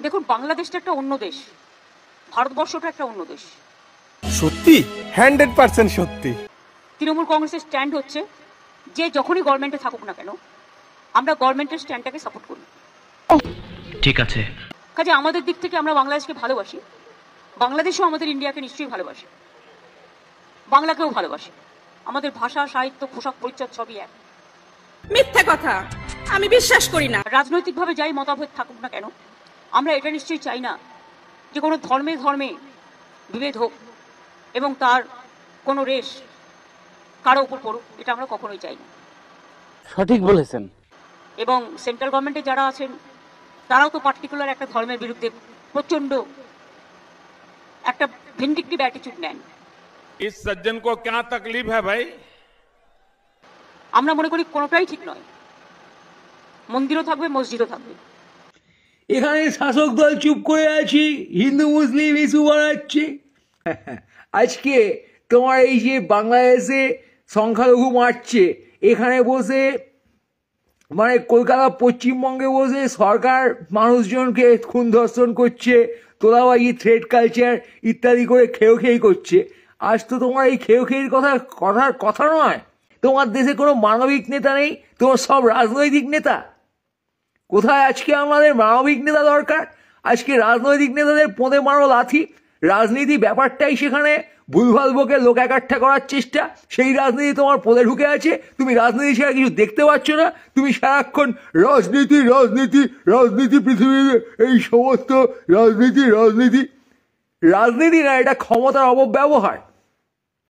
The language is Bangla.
দেখুন, বাংলাদেশটা একটা অন্য দেশ, ভারতবর্ষটা একটা অন্য দেশ। সত্যি 100% সত্যি। তৃণমূল কংগ্রেসের স্ট্যান্ড হচ্ছে যে যখনই গভর্নমেন্টে থাকুক না কেন আমরা গভর্নমেন্টের স্ট্যান্ডটাকে সাপোর্ট করি। ঠিক আছে, কাজে আমাদের দিক থেকে আমরা বাংলাদেশকে ভালোবাসি, বাংলাদেশও আমাদের ইন্ডিয়াকে নিশ্চয়ই ভালোবাসে, বাংলাকেও ভালোবাসে। আমাদের ভাষা, সাহিত্য, পোশাক, পরিচ্ছদ সবই এক। মিথ্যা কথা, আমি বিশ্বাস করি না। রাজনৈতিকভাবে যাই মতভেদ থাকুক না কেন আমরা এটা নিশ্চয়ই চাই না যে কোনো ধর্মে ধর্মে বিভেদ হোক এবং তার কোনো রেশ কারো উপর পড়ুক, এটা আমরা কখনোই চাই না। সঠিক বলেছেন। এবং সেন্ট্রাল গভর্নমেন্টে যারা আছেন তারাও তো পার্টিকুলার একটা ধর্মের বিরুদ্ধে প্রচন্ড একটা ভিন্ডিকটিভ অ্যাটিটিউড নেন। इस सज्जन को क्या तकलीफ है भाई? আমরা মনে করি কোনোটাই ঠিক নয়, মন্দিরও থাকবে, মসজিদও থাকবে। এখানে শাসক দল চুপ করে আছি, হিন্দু মুসলিম ইস্যু বাড়াচ্ছে। আজকে তোমার এই যে বাংলাদেশে সংখ্যালঘু মারছে, এখানে বসে মানে কলকাতা পশ্চিমবঙ্গে বসে সরকার মানুষজনকে খুন ধর্ষণ করছে, তোলাবাজি, থ্রেড কালচার ইত্যাদি করে খেয়ে করছে। আজ তো তোমার এই খেয়ের কথা নয়। তোমার দেশে কোনো মানবিক নেতা নেই, তোমার সব রাজনৈতিক নেতা। কোথায় আজকে আমাদের মানবিক নেতা দরকার? আজকে রাজনৈতিক নেতাদের পোঁদে মারো লাথি। রাজনীতি ব্যাপারটাই সেখানে ভুলভাল বকে লোক একাঠা করার চেষ্টা, সেই রাজনীতি তোমার পোঁদে ঢুকে আছে। তুমি রাজনীতি ছাড়া কিছু দেখতে পাচ্ছ না। তুমি সারাক্ষণ রাজনীতি রাজনীতি রাজনীতি, পৃথিবীর এই সমস্ত রাজনীতি রাজনীতি রাজনীতি না, এটা ক্ষমতার অপব্যবহার।